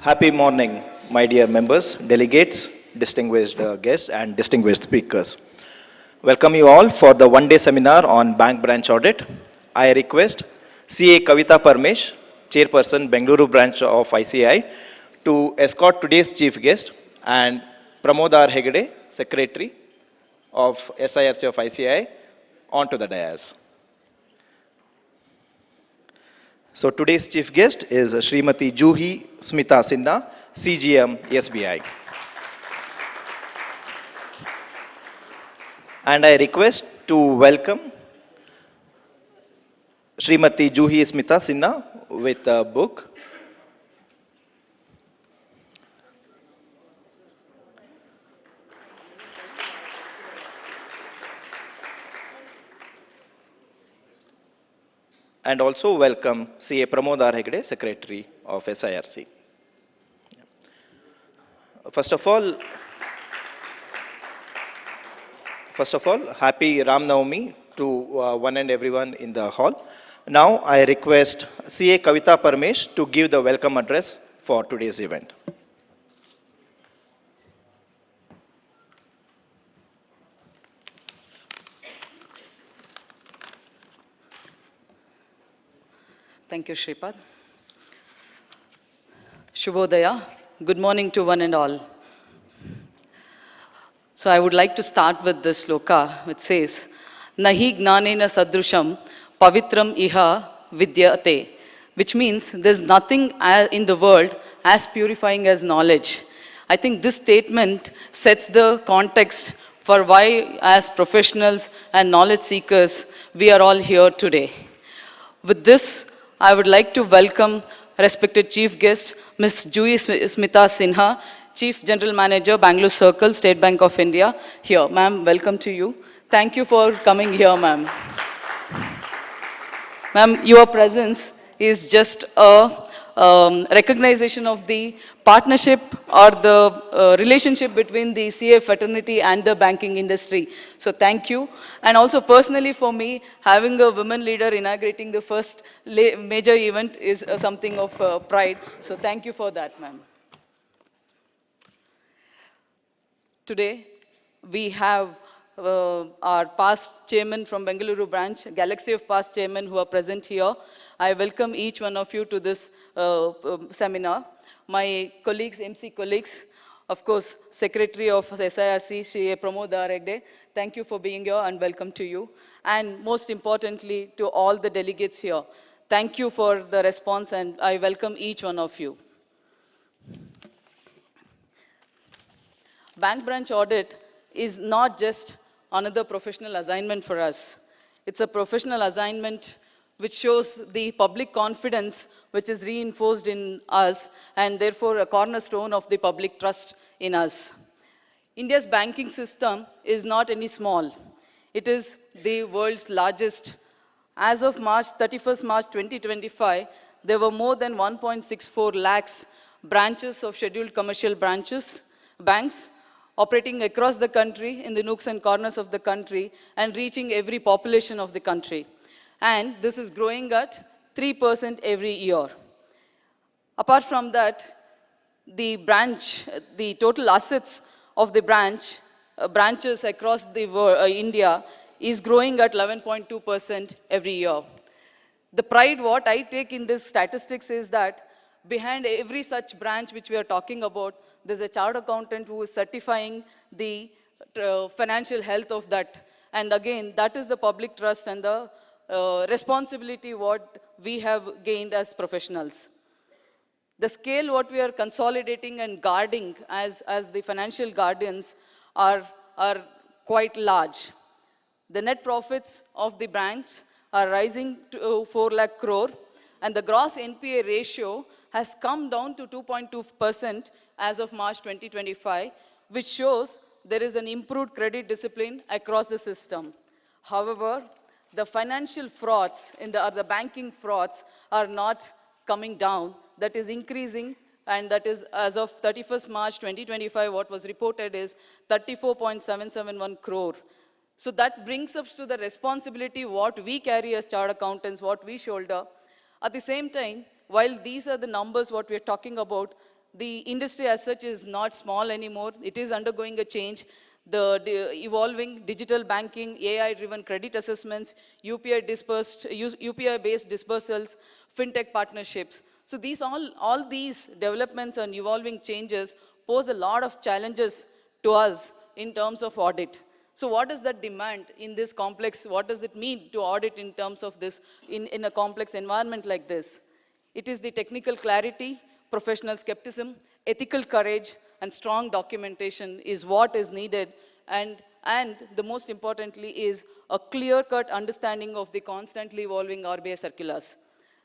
Happy morning, my dear members, delegates, distinguished guests, and distinguished speakers. Welcome you all for the one-day seminar on bank branch audit. I request CA Kavita Parmesh, Chairperson, Bengaluru branch of ICI, to escort today's chief guest, and Pramod R. Hegde, Secretary of SIRC of ICI, onto the dais. So today's chief guest is Srimati Joohi Smita Sinha, CGM SBI. And I request to welcome Srimati Joohi Smita Sinha with a book. And also welcome CA Pramod R. Hegde, Secretary of SIRC. First of all, happy Ram Navami to one and everyone in the hall. Now I request CA Kavita Parmesh to give the welcome address for today's event. Thank you, Shripad. Shubhodaya. Good morning to one and all. So I would like to start with this sloka, which says, Nahi gnanena sadrusham pavitram iha vidyate, which means there's nothing in the world as purifying as knowledge. I think this statement sets the context for why, as professionals and knowledge seekers, we are all here today. With this, I would like to welcome respected chief guest, Ms. Joohi Smita Sinha, Chief General Manager, Bangalore Circle, State Bank of India. Here, ma'am, welcome to you. Thank you for coming here, ma'am. Ma'am, your presence is just a recognition of the partnership or the relationship between the CA fraternity and the banking industry. So thank you. And also personally for me, having a women leader inaugurating the first major event is something of pride. So thank you for that, ma'am. Today, we have our past chairman from Bengaluru branch, galaxy of past chairmen who are present here. I welcome each one of you to this seminar. My colleagues, MC colleagues, of course, Secretary of SIRC, CA Pramod R. Hegde, thank you for being here and welcome to you. And most importantly, to all the delegates here, thank you for the response and I welcome each one of you. Bank branch audit is not just another professional assignment for us. It's a professional assignment which shows the public confidence which is reinforced in us and therefore a cornerstone of the public trust in us. India's banking system is not any small. It is the world's largest. As of 31st March 2025, there were more than 1.64 lakhs branches of scheduled commercial banks, operating across the country, in the nooks and corners of the country, and reaching every population of the country. And this is growing at 3% every year. Apart from that, the total assets of the branches across the India is growing at 11.2% every year. The pride what I take in this statistics is that behind every such branch which we are talking about, there's a chartered accountant who is certifying the financial health of that. And again, that is the public trust and the responsibility what we have gained as professionals. The scale what we are consolidating and guarding as the financial guardians are quite large. The net profits of the banks are rising to 4 lakh crore, and the gross NPA ratio has come down to 2.2% as of March 2025, which shows there is an improved credit discipline across the system. However, the financial frauds, the banking frauds are not coming down. That is increasing, and that is as of 31st March 2025, what was reported is 34.771 crore. So that brings us to the responsibility what we carry as chartered accountants, what we shoulder. At the same time, while these are the numbers what we are talking about, The industry as such is not small anymore. It is undergoing a change. The evolving digital banking, AI-driven credit assessments, UPI-based dispersals, fintech partnerships. So all these developments and evolving changes pose a lot of challenges to us in terms of audit. So what does that demand in this complex, what does it mean to audit in terms of this, in a complex environment like this? It is the technical clarity, professional skepticism, ethical courage, and strong documentation is what is needed, and the most importantly is a clear-cut understanding of the constantly evolving RBI circulars.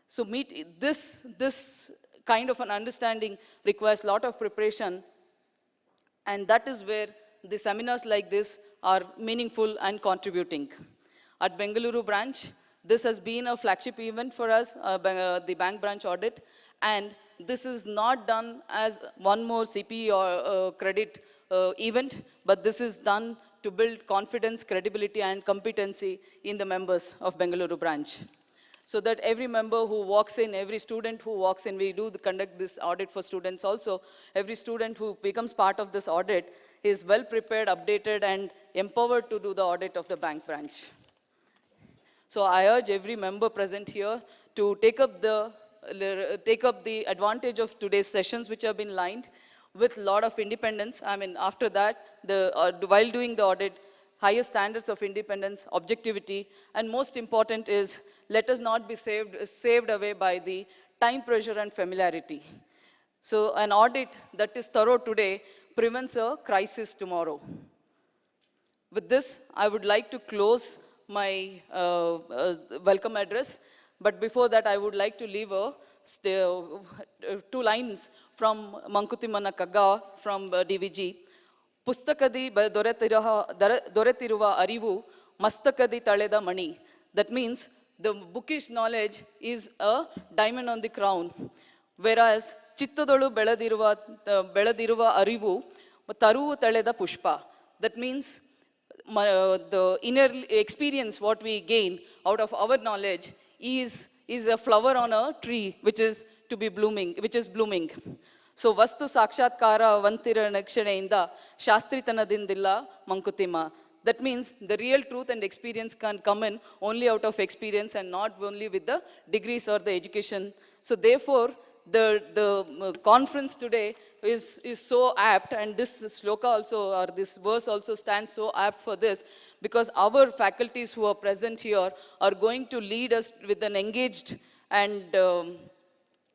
So this kind of an understanding requires a lot of preparation, and that is where the seminars like this are meaningful and contributing. At Bengaluru branch, this has been a flagship event for us, the bank branch audit, and this is not done as one more CP or credit event, but this is done to build confidence, credibility, and competency in the members of Bengaluru branch. So that every member who walks in, every student who walks in, we do conduct this audit for students also, every student who becomes part of this audit is well prepared, updated, and empowered to do the audit of the bank branch. So I urge every member present here to take up the advantage of today's sessions which have been lined with a lot of independence. I mean, after that, while doing the audit, higher standards of independence, objectivity, and most important is, let us not be saved away by the time pressure and familiarity. So an audit that is thorough today prevents a crisis tomorrow. With this, I would like to close my welcome address, but before that, I would like to leave two lines from Mankutimana Kagga from DVG. Pustakadi doretiruva arivu, mastakadi taleda mani. That means the bookish knowledge is a diamond on the crown, whereas chittadolu beladiruva arivu, taruvu taleda pushpa. That means the inner experience, what we gain out of our knowledge, is a flower on a tree which is blooming. So vastu sakshatkara vantira nakshaneinda shastritanadindilla mankutima. That means the real truth and experience can come in only out of experience and not only with the degrees or the education. So therefore, the conference today is so apt, and this shloka also, or this verse also stands so apt for this, because our faculties who are present here are going to lead us with an engaged and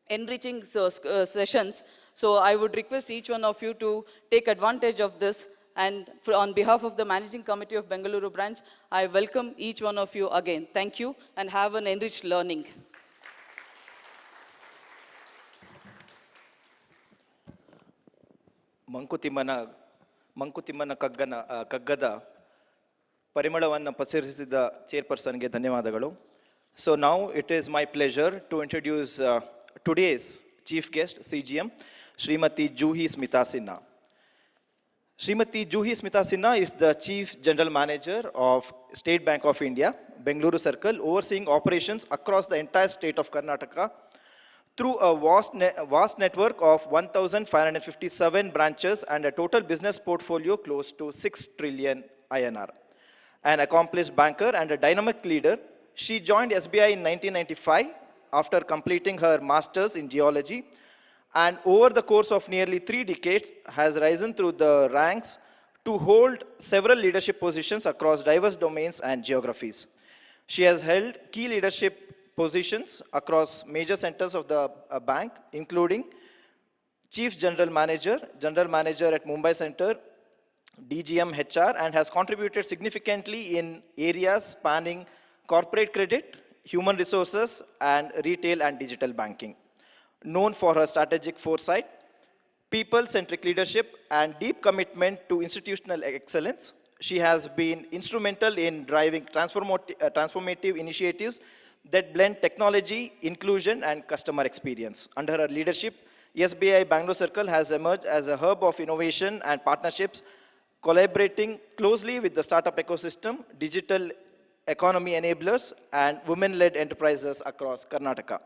enriching sessions. So I would request each one of you to take advantage of this, and on behalf of the Managing Committee of Bengaluru branch, I welcome each one of you again. Thank you, and have an enriched learning. ಮಂಕುತಿಮ್ಮನ ಕಗ್ಗದ ಪರಿಮಳವನ್ನು ಪಸರಿಸಿದ ಚೇರ್ಪರ್ಸನ್ಗೆ ಧನ್ಯವಾದಗಳು. So now it is my pleasure to introduce today's chief guest, CGM, Srimati Joohi Smita Sinha. Srimati Joohi Smita Sinha is the Chief General Manager of State Bank of India, Bengaluru Circle, overseeing operations across the entire state of Karnataka through a vast network of 1,557 branches and a total business portfolio close to 6 trillion INR. An accomplished banker and a dynamic leader, she joined SBI in 1995 after completing her master's in geology, and over the course of nearly 3 decades has risen through the ranks to hold several leadership positions across diverse domains and geographies. She has held key leadership positions across major centers of the bank, including Chief General Manager at Mumbai Center, DGM HR, and has contributed significantly in areas spanning corporate credit, human resources, and retail and digital banking. Known for her strategic foresight, people-centric leadership, and deep commitment to institutional excellence, she has been instrumental in driving transformative initiatives that blend technology, inclusion, and customer experience. Under her leadership, SBI Bangalore Circle has emerged as a hub of innovation and partnerships, collaborating closely with the startup ecosystem, digital economy enablers, and women-led enterprises across Karnataka.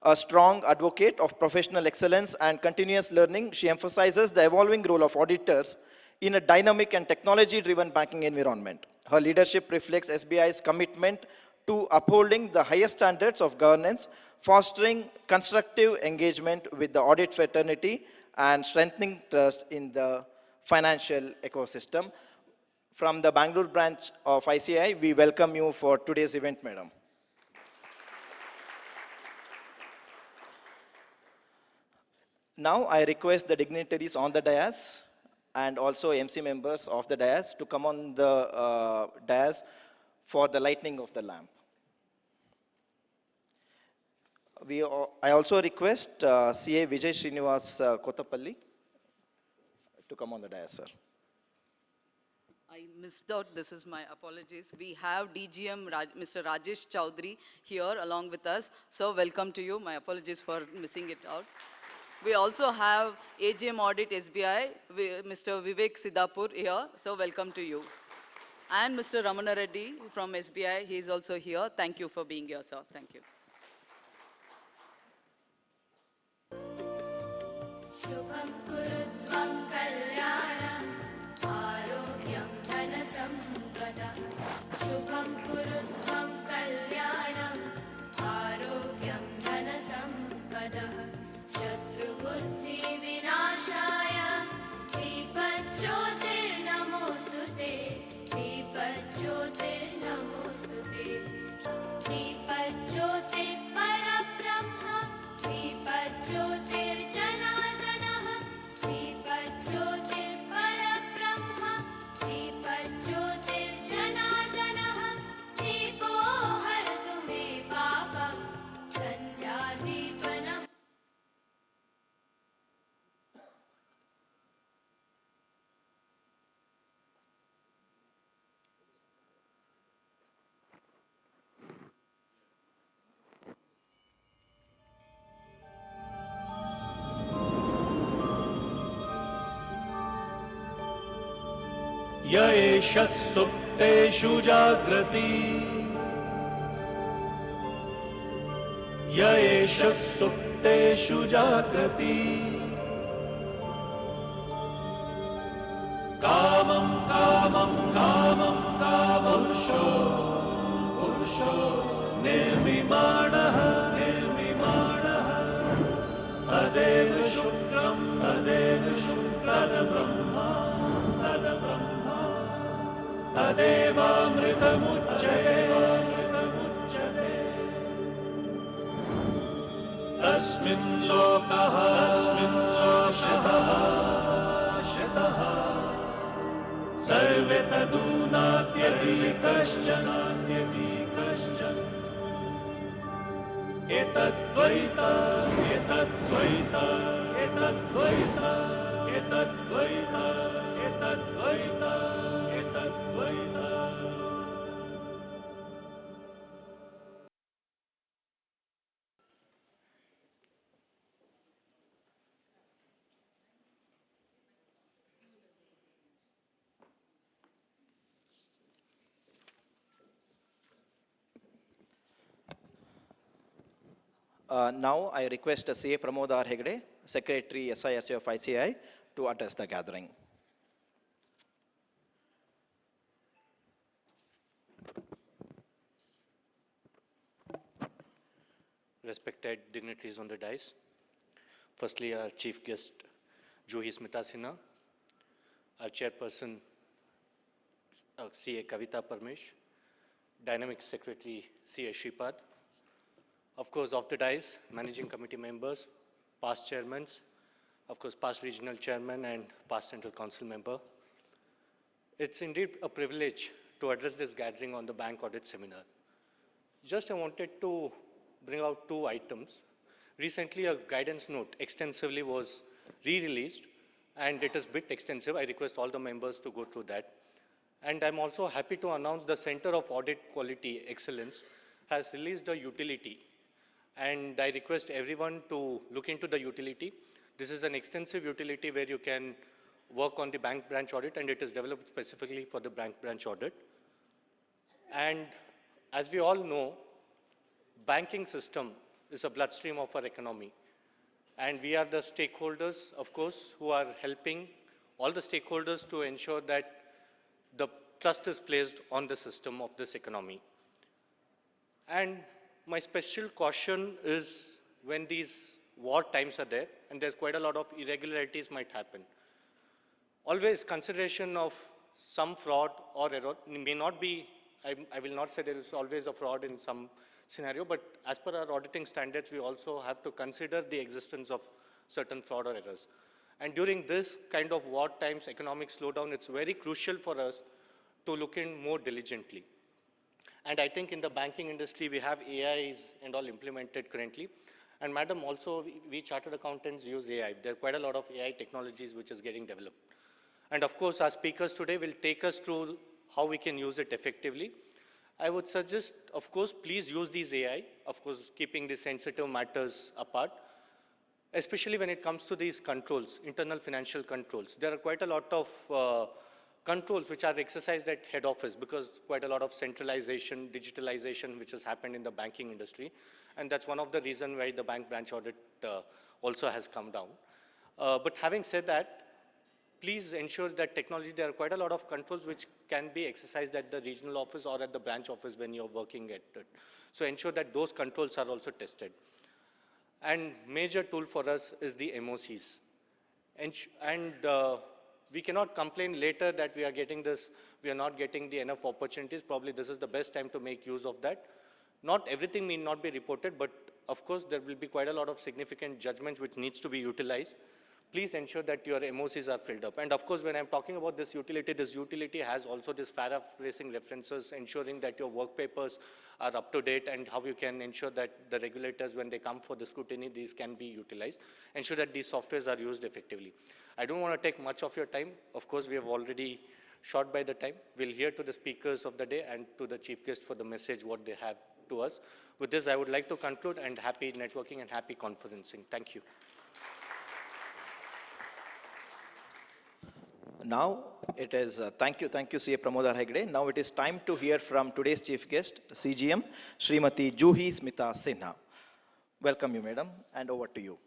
A strong advocate of professional excellence and continuous learning, she emphasizes the evolving role of auditors in a dynamic and technology-driven banking environment. Her leadership reflects SBI's commitment to upholding the highest standards of governance, fostering constructive engagement with the audit fraternity, and strengthening trust in the financial ecosystem. From the Bangalore branch of ICI, we welcome you for today's event, madam. Now I request the dignitaries on the dais and also MC members of the dais to come on the dais for the lighting of the lamp. I also request CA Vijay Srinivas Kotapalli to come on the dais, sir. I missed out, this is my apologies. We have DGM Mr. Rajesh Chowdhury here along with us. So welcome to you. My apologies for missing it out. We also have AGM Audit SBI, Mr. Vivek Siddhapur here. So welcome to you. And Mr. Ramana Reddy from SBI, he is also here. Thank you for being here, sir. Thank you. शुभं कुरुत्वं कल्याणम् आरोग्यं धनसम्पदः शुभं कुरुत्वं कल्याणम् आरोग्यं धनसम्पदः शत्रुबुद्धिविनाशाय दीपज्योतिर्नमोऽस्तु ते दीपज्योतिर्नमोऽस्तु ते दीपज्योतिः परब्रह्म दीपज्योतिर्जनार्दनः दीपज्योतिर्परब्रह्म दीपज्योतिर्जनार्दनः दीपो हरतु मे पापं सन्ध्यादीपनम्. य एष सुप्तेषु जाग्रति य एष सुप्तेषु जाग्रति कामं कामं कामं कामपुरुषो पुरुषो निर्मिमाणः निर्मिमाणः तदेव शुक्रं तद्ब्रह्मा तदेवामृतमुच्यते तस्मिन् लोकः शितः सर्वे तदूनात्यति कश्चन एतद्वैता एतद्वैता एतद्वैता एतद्वैता एतद्वैता एतद्वैता. Now I request CA Pramod R. Hegde, Secretary SIRC of ICI, to address the gathering. Respected dignitaries on the dais. Firstly, our chief guest, Joohi Smita Sinha, our chairperson, CA Kavita Parmesh, dynamic secretary, CA Shripad. Of course, off the dais, managing committee members, past chairmen, of course, past regional chairman and past central council member. It's indeed a privilege to address this gathering on the bank audit seminar. Just I wanted to bring out two items. Recently, a guidance note extensively was re-released, and it is a bit extensive. I request all the members to go through that. And I'm also happy to announce the Center of Audit Quality Excellence has released a utility. And I request everyone to look into the utility. This is an extensive utility where you can work on the bank branch audit, and it is developed specifically for the bank branch audit. And as we all know, banking system is a bloodstream of our economy. And we are the stakeholders, of course, who are helping all the stakeholders to ensure that the trust is placed on the system of this economy. And my special caution is when these war times are there, and there's quite a lot of irregularities might happen. Always consideration of some fraud or error may not be, I will not say there is always a fraud in some scenario, but as per our auditing standards, we also have to consider the existence of certain fraud or errors. And during this kind of war times, economic slowdown, it's very crucial for us to look in more diligently. And I think in the banking industry, we have AIs and all implemented currently. And madam, also, we chartered accountants use AI. There are quite a lot of AI technologies which is getting developed. And of course, our speakers today will take us through how we can use it effectively. I would suggest, of course, please use these AI, of course, keeping the sensitive matters apart, especially when it comes to these controls, internal financial controls. There are quite a lot of controls which are exercised at head office because quite a lot of centralization, digitalization, which has happened in the banking industry. And that's one of the reasons why the bank branch audit also has come down. But having said that, please ensure that technology, there are quite a lot of controls which can be exercised at the regional office or at the branch office when you're working at it. So ensure that those controls are also tested. And major tool for us is the MOCs. And we cannot complain later that we are getting this, we are not getting the enough opportunities. Probably this is the best time to make use of that. Not everything may not be reported, but of course there will be quite a lot of significant judgments which needs to be utilized. Please ensure that your MOCs are filled up. And of course, when I'm talking about this utility has also this paraphrasing references, ensuring that your work papers are up to date and how you can ensure that the regulators, when they come for the scrutiny, these can be utilized. Ensure that these softwares are used effectively. I don't want to take much of your time. Of course, we have already short by the time. We'll hear to the speakers of the day and to the chief guest for the message, what they have to us. With this, I would like to conclude, and happy networking and happy conferencing. Thank you. Now it is, thank you CA Pramodar Hegde. Now it is time to hear from today's chief guest, CGM, Srimati Joohi Smita Sinha. Welcome you, madam, and over to you.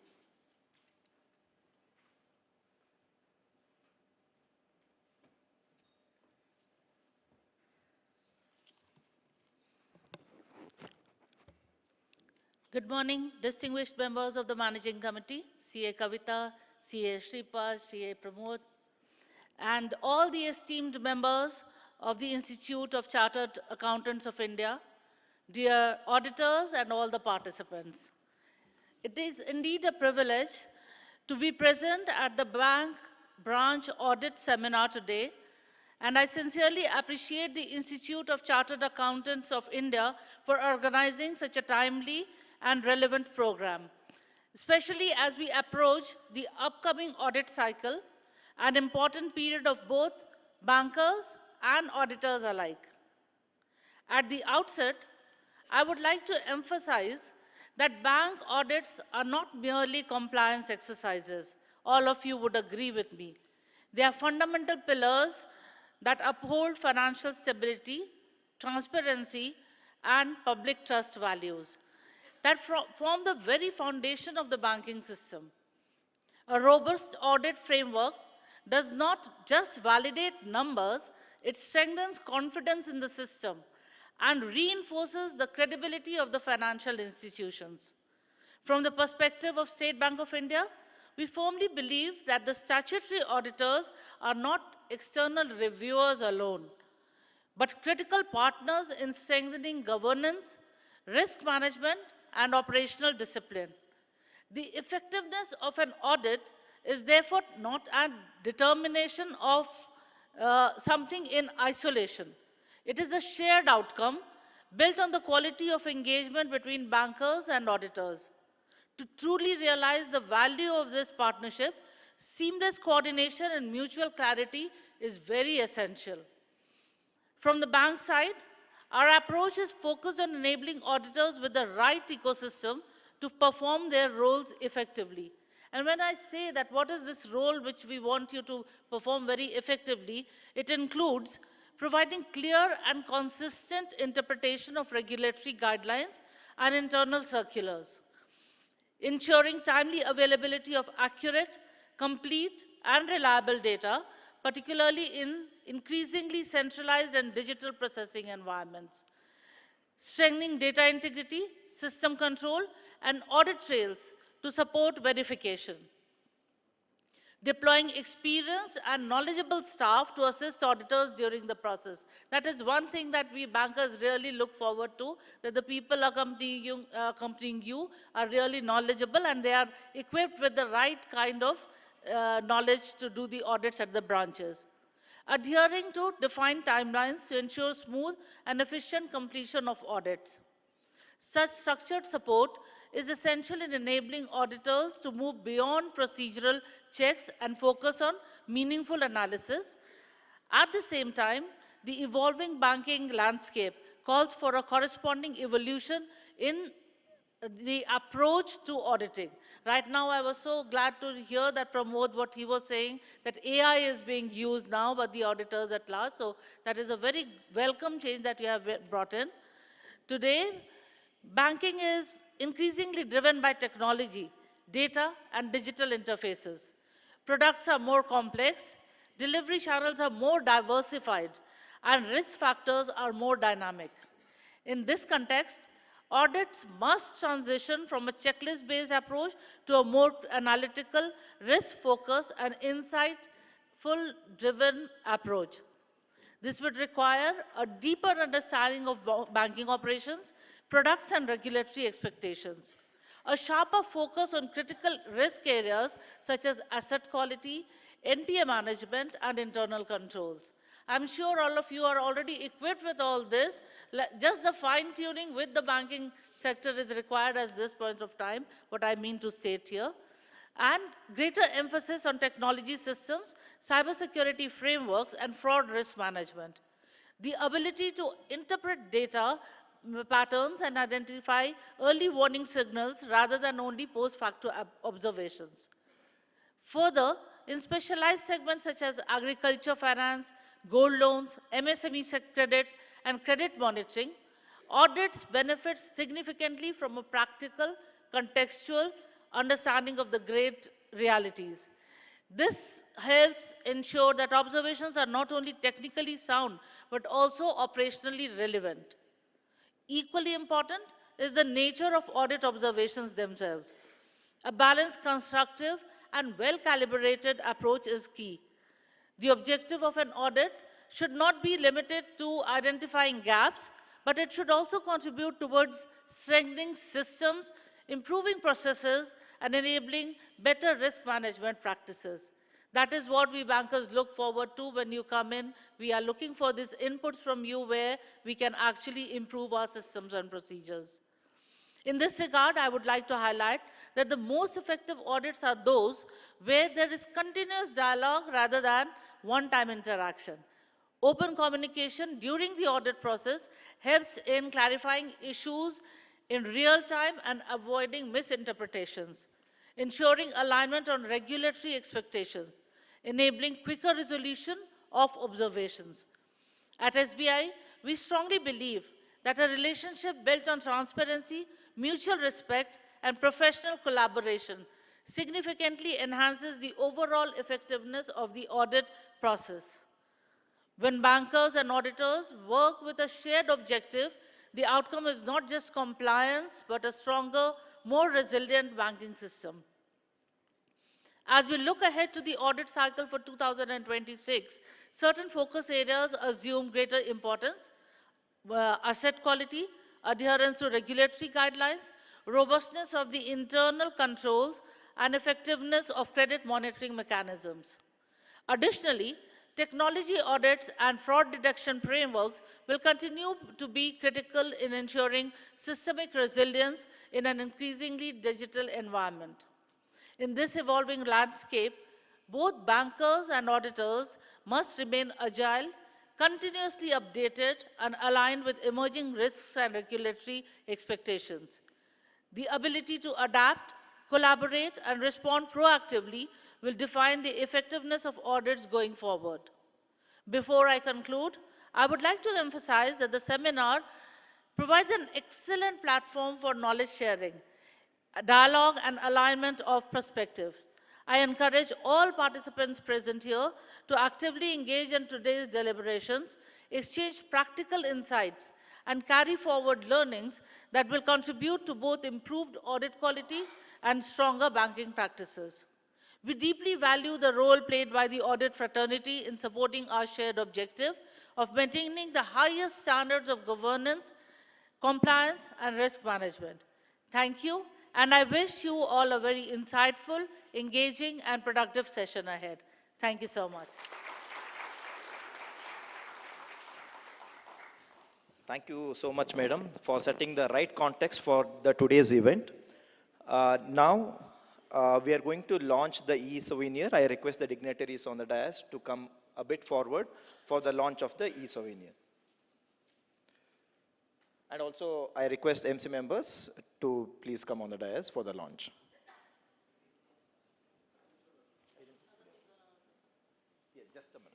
Good morning, distinguished members of the Managing Committee, CA Kavita, CA Shripad, CA Pramod, and all the esteemed members of the Institute of Chartered Accountants of India, dear auditors and all the participants. It is indeed a privilege to be present at the Bank Branch Audit Seminar today, and I sincerely appreciate the Institute of Chartered Accountants of India for organizing such a timely and relevant program, especially as we approach the upcoming audit cycle, an important period of both bankers and auditors alike. At the outset, I would like to emphasize that bank audits are not merely compliance exercises. All of you would agree with me. They are fundamental pillars that uphold financial stability, transparency, and public trust values that form the very foundation of the banking system. A robust audit framework does not just validate numbers, it strengthens confidence in the system and reinforces the credibility of the financial institutions. From the perspective of State Bank of India, we firmly believe that the statutory auditors are not external reviewers alone, but critical partners in strengthening governance, risk management, and operational discipline. The effectiveness of an audit is therefore not a determination of something in isolation. It is a shared outcome built on the quality of engagement between bankers and auditors. To truly realize the value of this partnership, seamless coordination and mutual clarity is very essential. From the bank side, our approach is focused on enabling auditors with the right ecosystem to perform their roles effectively. And when I say that what is this role which we want you to perform very effectively, it includes providing clear and consistent interpretation of regulatory guidelines and internal circulars, ensuring timely availability of accurate, complete, and reliable data, particularly in increasingly centralized and digital processing environments, strengthening data integrity, system control, and audit trails to support verification, deploying experienced and knowledgeable staff to assist auditors during the process. That is one thing that we bankers really look forward to, that the people accompanying you are really knowledgeable and they are equipped with the right kind of knowledge to do the audits at the branches. Adhering to defined timelines to ensure smooth and efficient completion of audits. Such structured support is essential in enabling auditors to move beyond procedural checks and focus on meaningful analysis. At the same time, the evolving banking landscape calls for a corresponding evolution in the approach to auditing. Right now, I was so glad to hear that Pramod, what he was saying, that AI is being used now by the auditors at large. So that is a very welcome change that you have brought in. Today, banking is increasingly driven by technology, data, and digital interfaces. Products are more complex, delivery channels are more diversified, and risk factors are more dynamic. In this context, audits must transition from a checklist-based approach to a more analytical, risk-focused, and insightful-driven approach. This would require a deeper understanding of banking operations, products, and regulatory expectations. A sharper focus on critical risk areas such as asset quality, NPA management, and internal controls. I'm sure all of you are already equipped with all this. Just the fine-tuning with the banking sector is required at this point of time, what I mean to state here. And greater emphasis on technology systems, cybersecurity frameworks, and fraud risk management. The ability to interpret data patterns and identify early warning signals rather than only post facto observations. Further, in specialized segments such as agriculture finance, gold loans, MSME credits, and credit monitoring, audits benefit significantly from a practical, contextual understanding of the great realities. This helps ensure that observations are not only technically sound, but also operationally relevant. Equally important is the nature of audit observations themselves. A balanced, constructive, and well-calibrated approach is key. The objective of an audit should not be limited to identifying gaps, but it should also contribute towards strengthening systems, improving processes, and enabling better risk management practices. That is what we bankers look forward to when you come in. We are looking for these inputs from you where we can actually improve our systems and procedures. In this regard, I would like to highlight that the most effective audits are those where there is continuous dialogue rather than one-time interaction. Open communication during the audit process helps in clarifying issues in real time and avoiding misinterpretations, ensuring alignment on regulatory expectations, enabling quicker resolution of observations. At SBI, we strongly believe that a relationship built on transparency, mutual respect, and professional collaboration significantly enhances the overall effectiveness of the audit process. When bankers and auditors work with a shared objective, the outcome is not just compliance, but a stronger, more resilient banking system. As we look ahead to the audit cycle for 2026, certain focus areas assume greater importance: asset quality, adherence to regulatory guidelines, robustness of the internal controls, and effectiveness of credit monitoring mechanisms. Additionally, technology audits and fraud detection frameworks will continue to be critical in ensuring systemic resilience in an increasingly digital environment. In this evolving landscape, both bankers and auditors must remain agile, continuously updated, and aligned with emerging risks and regulatory expectations. The ability to adapt, collaborate, and respond proactively will define the effectiveness of audits going forward. Before I conclude, I would like to emphasize that the seminar provides an excellent platform for knowledge sharing. dialogue and alignment of perspectives. I encourage all participants present here to actively engage in today's deliberations, exchange practical insights, and carry forward learnings that will contribute to both improved audit quality and stronger banking practices. We deeply value the role played by the audit fraternity in supporting our shared objective of maintaining the highest standards of governance, compliance, and risk management. Thank you, and I wish you all a very insightful, engaging, and productive session ahead. Thank you so much. Thank you so much, madam, for setting the right context for the today's event. Now, we are going to launch the e-souvenir. I request the dignitaries on the dais to come a bit forward for the launch of the e-souvenir. And also, I request MC members to please come on the dais for the launch. Yeah, just a minute.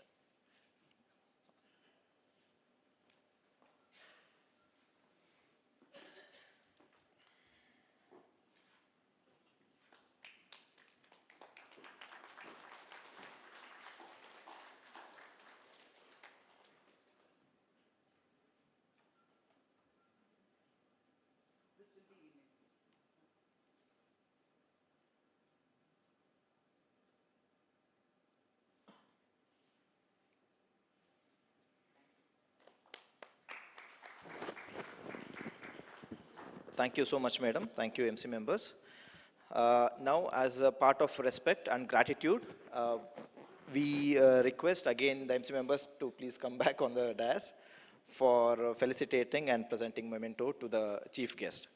Thank you so much, madam. Thank you, MC members. Now, as a part of respect and gratitude, we request again the MC members to please come back on the dais for felicitating and presenting memento to the chief guest.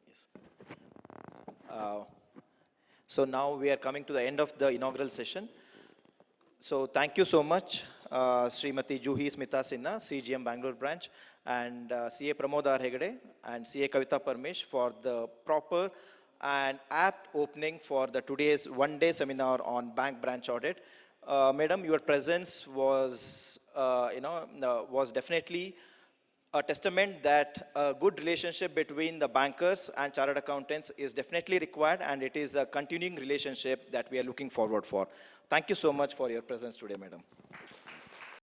Yes. So now we are coming to the end of the inaugural session. So thank you so much, Srimati Joohi Smita Sinha, CGM Bangalore branch, and CA Pramodar Hegde and CA Kavita Parmesh for the proper and apt opening for the today's one-day seminar on bank branch audit. Madam, your presence was, was definitely a testament that a good relationship between the bankers and chartered accountants is definitely required, and it is a continuing relationship that we are looking forward for. Thank you so much for your presence today, madam.